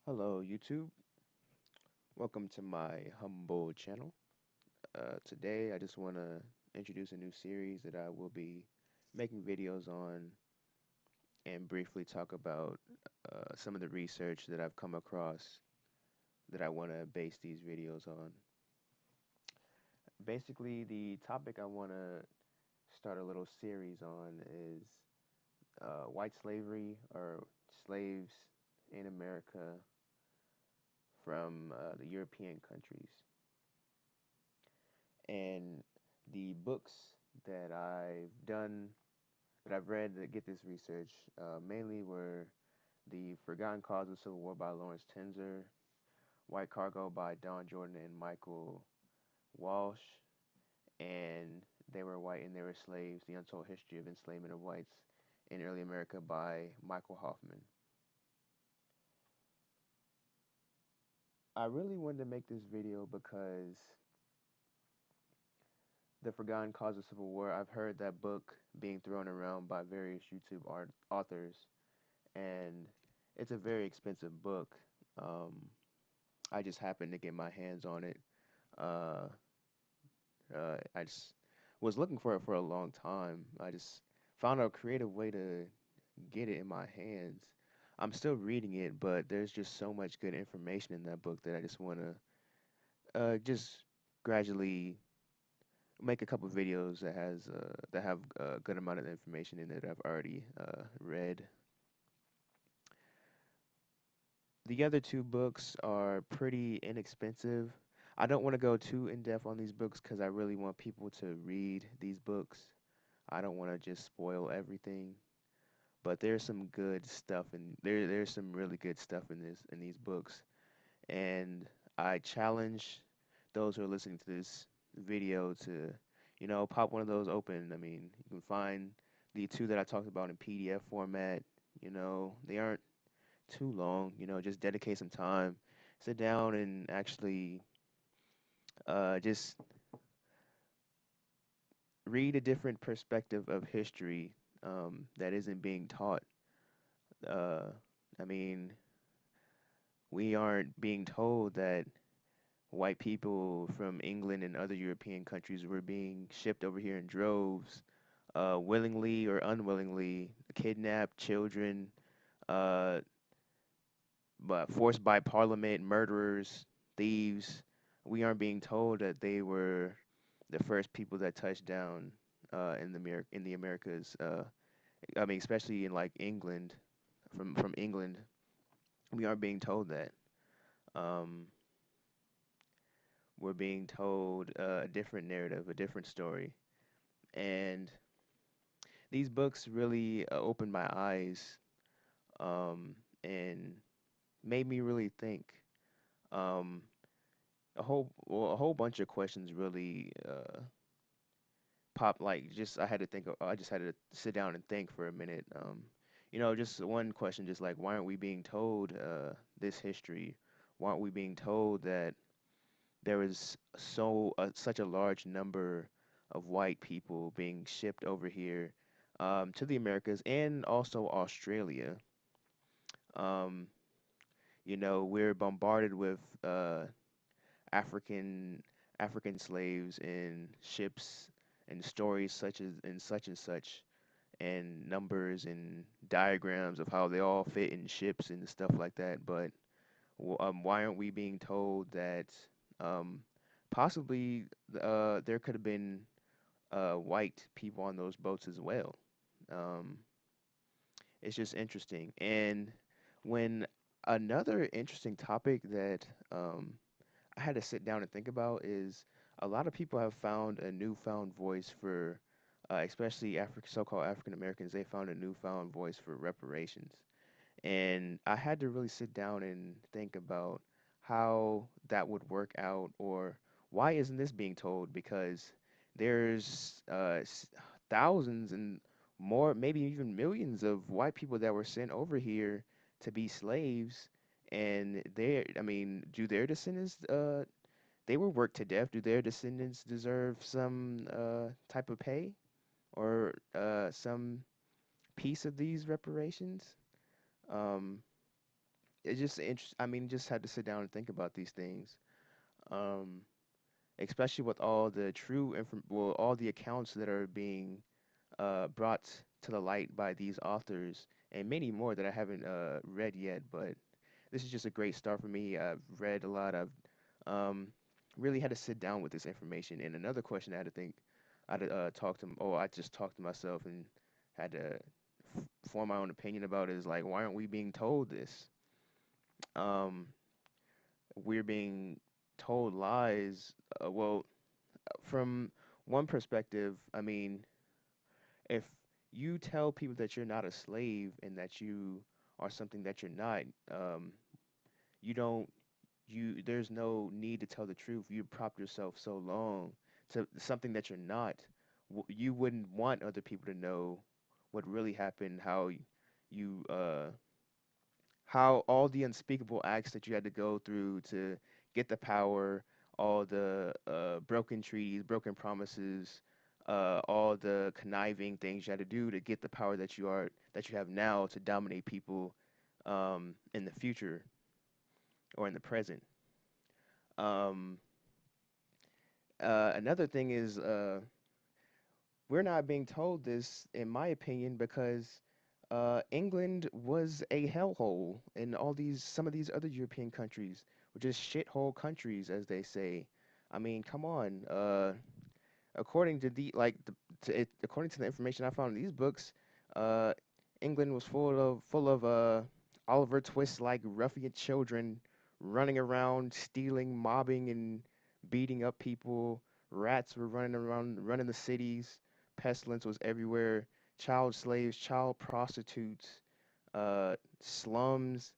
Hello, YouTube. Welcome to my humble channel. Today, I just want to introduce a new series that I will be making videos on and briefly talk about some of the research that I've come across that I want to base these videos on. Basically, the topic I want to start a little series on is white slavery or slaves in America from the European countries. And the books that that I've read that get this research, mainly were The Forgotten Cause of Civil War by Lawrence Tenzer, White Cargo by Don Jordan and Michael Walsh, and They Were White and They Were Slaves, The Untold History of Enslavement of Whites in Early America by Michael Hoffman. I really wanted to make this video because The Forgotten Cause of Civil War, I've heard that book being thrown around by various authors, and it's a very expensive book. Um, I just happened to get my hands on it. Uh, I just was looking for it for a long time. I just found a creative way to get it in my hands. I'm still reading it, but there's just so much good information in that book that I just want to just gradually make a couple videos that have a good amount of information in it that I've already read. The other two books are pretty inexpensive. I don't want to go too in depth on these books because I really want people to read these books. I don't want to just spoil everything, but there's some good stuff and there's some really good stuff in these books. And I challenge those who are listening to this video to, pop one of those open. I mean, you can find the two that I talked about in PDF format. They aren't too long. Just dedicate some time, sit down, and actually just read a different perspective of history that isn't being taught. Uh, I mean, we aren't being told that white people from England and other European countries were being shipped over here in droves, willingly or unwillingly, kidnapped children, uh, but forced by parliament, murderers, thieves. We aren't being told that they were the first people that touched down in the Americas. I mean, especially in like England, from England, we aren't being told that. Um, we're being told a different narrative, a different story, and these books really opened my eyes and made me really think. Um, a whole bunch of questions really popped. Like just I had to think. I just had to sit down and think for a minute. Just one question, just like why aren't we being told this history? Why aren't we being told that there was such a large number of white people being shipped over here to the Americas and also Australia? Um, we're bombarded with African African slaves and ships and stories such and such and numbers and diagrams of how they all fit in ships and stuff like that. But why aren't we being told that um, possibly there could have been white people on those boats as well? Um, it's just interesting. And when another interesting topic that I had to sit down and think about is a lot of people have found a newfound voice for, especially so-called African Americans. They found a newfound voice for reparations, and I had to really sit down and think about how that would work out, or why isn't this being told? Because there's thousands and more, maybe even millions of white people that were sent over here to be slaves, and I mean, do their descendants they were worked to death. Do their descendants deserve some type of pay or some piece of these reparations? Um, it just I mean, just had to sit down and think about these things. Um, Especially with all the well, all the accounts that are being brought to the light by these authors, and many more that I haven't read yet. But this is just a great start for me. I've read a lot. I've um, really had to sit down with this information. And another question I had to think, I had to talk to, I just talked to myself and had to form my own opinion about is like, why aren't we being told this? Um, we're being told lies. Well, from one perspective, I mean, if you tell people that you're not a slave and that you are something that you're not, you don't there's no need to tell the truth. You prop yourself so long to something that you're not. You wouldn't want other people to know what really happened, you how all the unspeakable acts that you had to go through to get the power, all the broken treaties, broken promises, all the conniving things you had to do to get the power that you have now to dominate people in the future or in the present. Um, Another thing is we're not being told this, in my opinion, because England was a hellhole, and some of these other European countries were just shithole countries, as they say. I mean, come on. According to according to the information I found in these books, uh, England was full of Oliver Twist like ruffian children running around, stealing, mobbing, and beating up people. Rats were running around, running the cities. Pestilence was everywhere. Child slaves, child prostitutes, slums,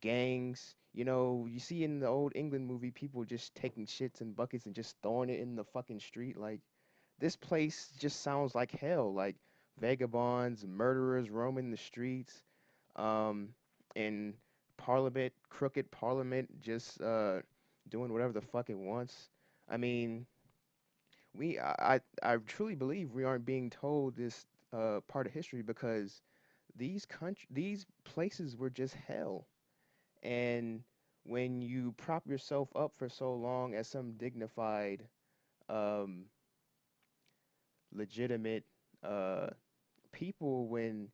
gangs. You know, you see in the old England movie people just taking shits in buckets and just throwing it in the fucking street. Like, this place just sounds like hell. Like, vagabonds, murderers roaming the streets, um, and crooked parliament, just doing whatever the fuck it wants. I mean, I truly believe we aren't being told this part of history because these places were just hell. And when you prop yourself up for so long as some dignified, um, legitimate uh, people, when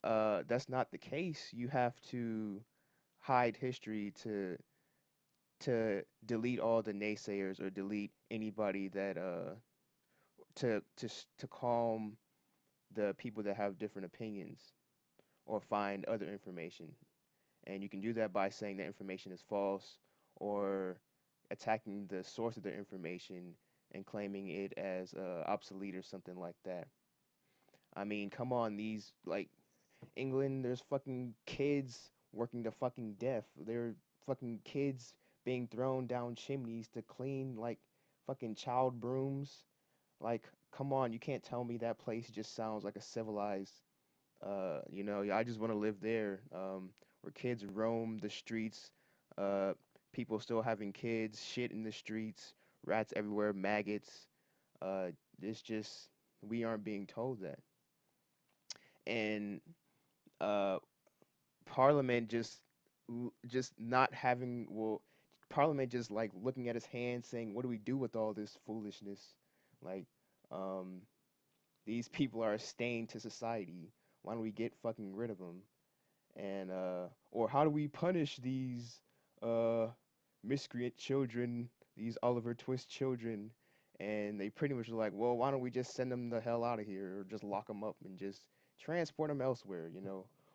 that's not the case, you have to hide history to delete all the naysayers or delete anybody that to calm the people that have different opinions or find other information. And you can do that by saying that information is false or attacking the source of the information and claiming it as obsolete or something like that. I mean, come on, these like England, there's fucking kids working to fucking death. There are fucking kids being thrown down chimneys to clean like fucking child brooms. Like, come on, you can't tell me that place just sounds like a civilized I just want to live there, where kids roam the streets, uh, people still having kids, shit in the streets, rats everywhere, maggots. It's just we aren't being told that, and uh, Parliament just not having Parliament just like looking at his hands, saying, "What do we do with all this foolishness?" Like, um, these people are a stain to society. Why don't we get fucking rid of them? And or how do we punish these uh miscreant children, these Oliver Twist children? And they pretty much are like, well, why don't we just send them the hell out of here, or just lock them up and just transport them elsewhere,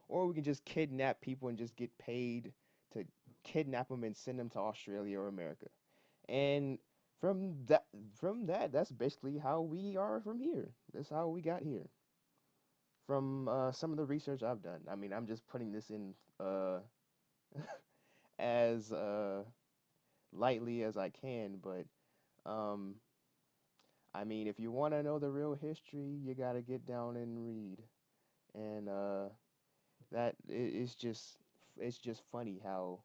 or we can just kidnap people and just get paid to kidnap them and send them to Australia or America. And from that, that's basically how we are from here. That's how we got here from some of the research I've done. I mean, I'm just putting this in as lightly as I can, but um, I mean, if you want to know the real history, you got to get down and read. And it's just funny how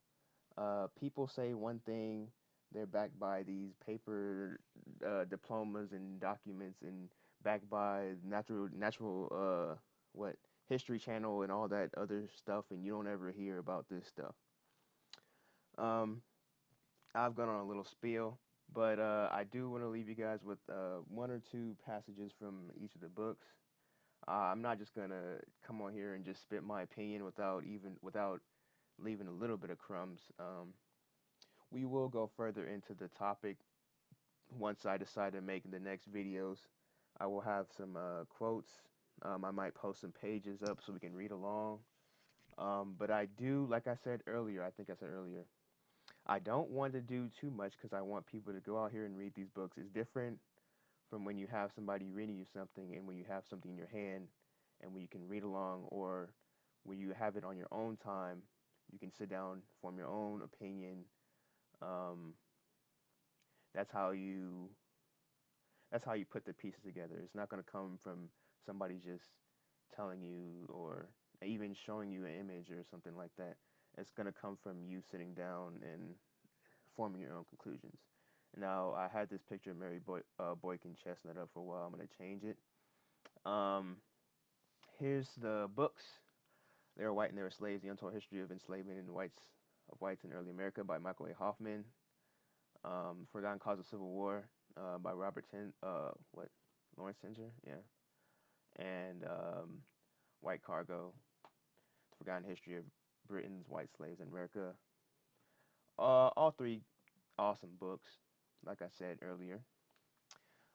people say one thing, they're backed by these paper diplomas and documents, and backed by natural what History Channel and all that other stuff, and you don't ever hear about this stuff. Um, I've gone on a little spiel, but I do want to leave you guys with one or two passages from each of the books. I'm not just gonna come on here and just spit my opinion without leaving a little bit of crumbs. We will go further into the topic once I decide to make the next videos. I will have some quotes. I might post some pages up so we can read along. But I do, like I said earlier, I think I said earlier, I don't want to do too much because I want people to go out here and read these books. It's different from when you have somebody reading you something and when you have something in your hand and when you can read along, or when you have it on your own time, you can sit down, form your own opinion. Um, that's how you that's how you put the pieces together. It's not going to come from somebody just telling you or even showing you an image or something like that. It's going to come from you sitting down and forming your own conclusions. Now, I had this picture of Boykin Chestnut up for a while. I'm going to change it. Um, Here's the books. They Were White and They Were Slaves: The Untold History of Enslavement in Whites in Early America by Michael A. Hoffman. Forgotten Cause of Civil War by Lawrence Tinger, yeah, and White Cargo, Forgotten History of Britain's White Slaves in America. All three awesome books, like I said earlier.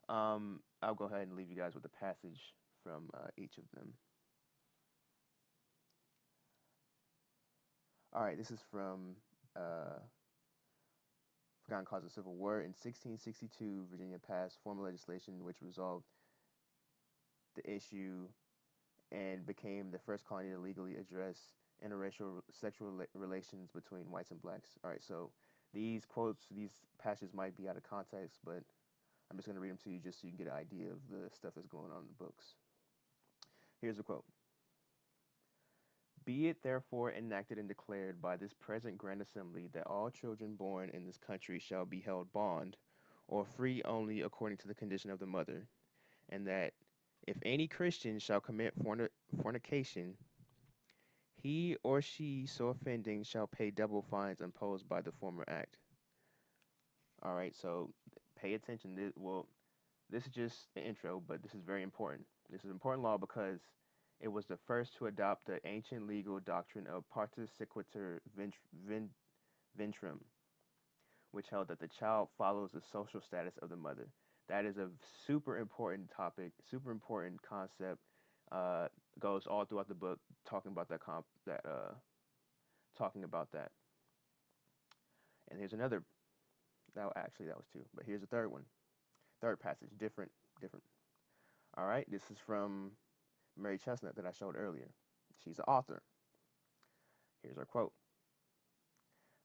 I'll go ahead and leave you guys with a passage from each of them. All right, this is from Forgotten Cause of Civil War. In 1662, Virginia passed formal legislation which resolved the issue and became the first colony to legally address interracial sexual relations between whites and blacks. All right, so these quotes, these passages might be out of context, but I'm just going to read them to you just so you can get an idea of the stuff that's going on in the books. Here's a quote. Be it therefore enacted and declared by this present Grand Assembly that all children born in this country shall be held bond, or free only according to the condition of the mother, and that if any Christian shall commit fornication, he or she so offending shall pay double fines imposed by the former act. All right, so pay attention. This is just the intro, but this is very important. This is important law because it was the first to adopt the ancient legal doctrine of partus sequitur ventrum, which held that the child follows the social status of the mother. That is a super important topic, super important concept. Uh, Goes all throughout the book talking about talking about that. And here's another. That was two, but here's a third one. Third passage, different. All right, this is from Mary Chestnut that I showed earlier. She's the author. Here's her quote.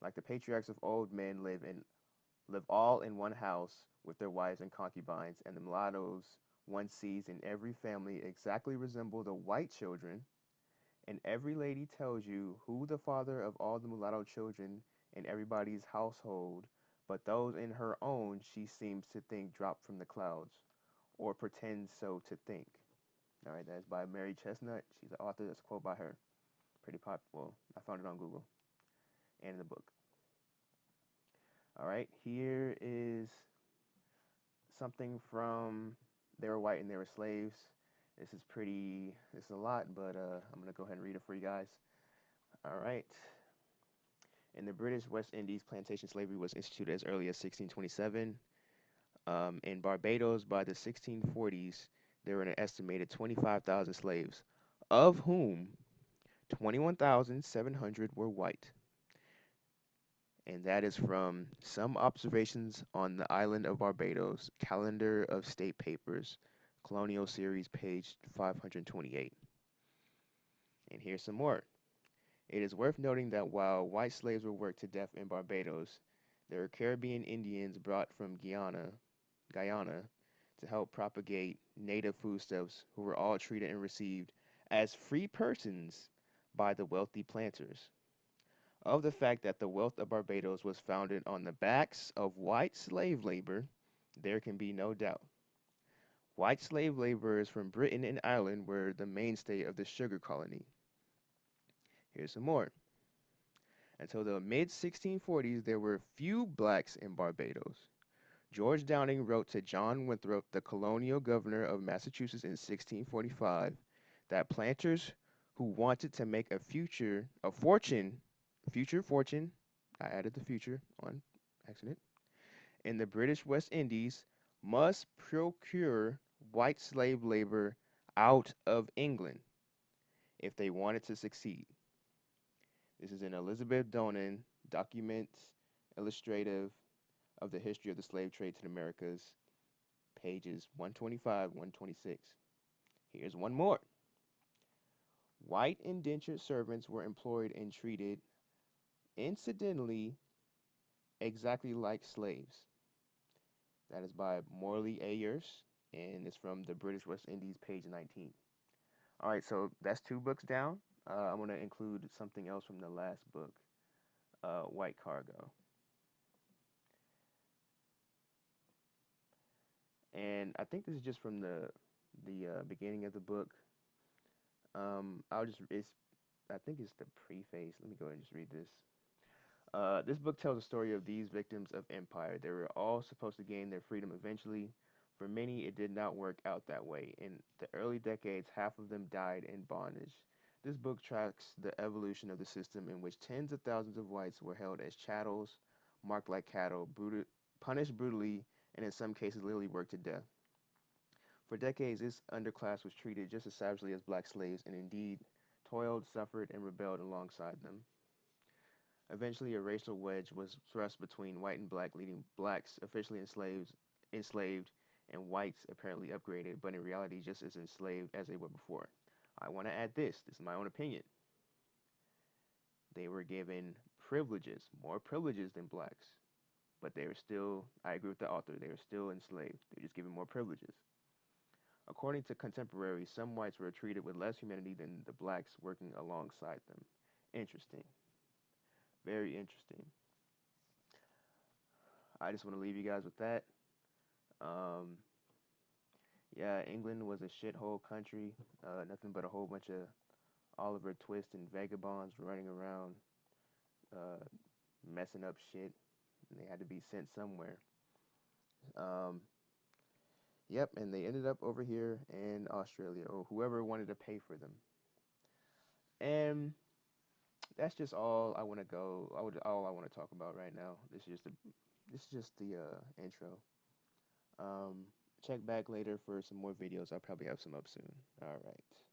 Like the patriarchs of old, men live all in one house with their wives and concubines, and the mulattoes one sees in every family exactly resemble the white children, and every lady tells you who the father of all the mulatto children in everybody's household, but those in her own she seems to think dropped from the clouds, or pretends so to think. All right, that's by Mary Chestnut. She's the author. That's a quote by her. Pretty pop. Well, I found it on Google and in the book. All right, here is something from They Were White and They Were Slaves. This is a lot, but I'm going to go ahead and read it for you guys. All right. In the British West Indies, plantation slavery was instituted as early as 1627. In Barbados, by the 1640s, there were an estimated 25,000 slaves, of whom 21,700 were white. And that is from Some Observations on the Island of Barbados, Calendar of State Papers, Colonial Series, page 528. And here's some more. It is worth noting that while white slaves were worked to death in Barbados, there were Caribbean Indians brought from Guyana, to help propagate native foodstuffs who were all treated and received as free persons by the wealthy planters. Of the fact that the wealth of Barbados was founded on the backs of white slave labor, there can be no doubt. White slave laborers from Britain and Ireland were the mainstay of the sugar colony. Here's some more. Until the mid 1640s, there were few blacks in Barbados. George Downing wrote to John Winthrop, the colonial governor of Massachusetts in 1645, that planters who wanted to make future fortune, I added the future on accident, in the British West Indies must procure white slave labor out of England if they wanted to succeed. This is in Elizabeth Donan, Documents Illustrative of the History of the Slave Trade to the Americas, pages 125, 126. Here's one more. White indentured servants were employed and treated, incidentally, exactly like slaves. That is by Morley Ayers, and it's from the British West Indies, page 19. All right, so that's 2 books down. I'm going to include something else from the last book, White Cargo. And I think this is just from the beginning of the book. I think it's the preface. Let me go ahead and just read this. This book tells the story of these victims of empire. They were all supposed to gain their freedom eventually. For many, it did not work out that way. In the early decades, half of them died in bondage. This book tracks the evolution of the system in which tens of thousands of whites were held as chattels, marked like cattle, punished brutally, and in some cases literally worked to death. For decades, this underclass was treated just as savagely as black slaves, and indeed toiled, suffered, and rebelled alongside them. Eventually, a racial wedge was thrust between white and black, leaving blacks officially enslaved, and whites apparently upgraded, but in reality just as enslaved as they were before. I want to add this. This is my own opinion. They were given privileges, more privileges than blacks, but they were still, I agree with the author, they were still enslaved. They were just given more privileges. According to contemporaries, some whites were treated with less humanity than the blacks working alongside them. Interesting. Very interesting. I just want to leave you guys with that. Um, yeah, England was a shithole country. Nothing but a whole bunch of Oliver Twist and vagabonds running around, uh, messing up shit. And they had to be sent somewhere. Um, yep, and they ended up over here in Australia, or whoever wanted to pay for them. And that's just all I want to go. All I want to talk about right now. This is just the intro. Um, check back later for some more videos. I'll probably have some up soon. All right.